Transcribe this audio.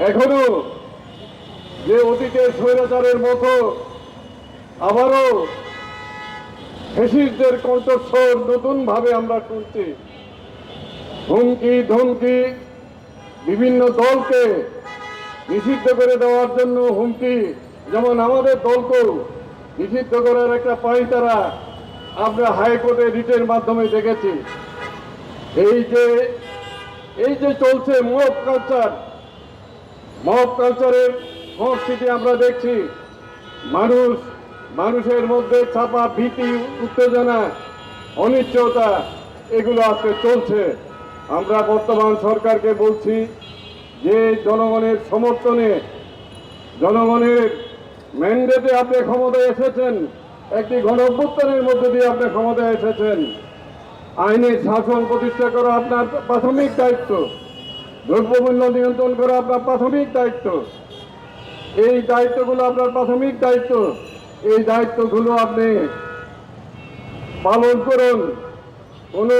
এখনো যে অতীতের স্বৈরাচারের মতো আবারও ফ্যাসিস্টদের কণ্ঠস্বর নতুন ভাবে আমরা শুনছি। হুমকি ধমকি, বিভিন্ন দলকে নিষিদ্ধ করে দেওয়ার জন্য হুমকি, যেমন আমাদের দলকেও নিষিদ্ধ করার একটা পায়তারা আমরা হাইকোর্টে রিটের মাধ্যমে দেখেছি। এই যে চলছে মব কালচারের সংস্কৃতি আমরা দেখছি। মানুষের মধ্যে চাপা ভীতি, উত্তেজনা, অনিশ্চয়তা, এগুলো আজকে চলছে। আমরা বর্তমান সরকারকে বলছি যে জনগণের সমর্থনে, জনগণের ম্যান্ডেটে আপনি ক্ষমতায় এসেছেন, একটি গণঅভ্যুত্থানের মধ্যে দিয়ে আপনি ক্ষমতায় এসেছেন। আইনের শাসন প্রতিষ্ঠা করা আপনার প্রাথমিক দায়িত্ব, দ্রব্যমূল্য নিয়ন্ত্রণ করা আপনার প্রাথমিক দায়িত্ব। এই দায়িত্বগুলো আপনার প্রাথমিক দায়িত্ব। এই দায়িত্বগুলো আপনি পালন করুন। কোনো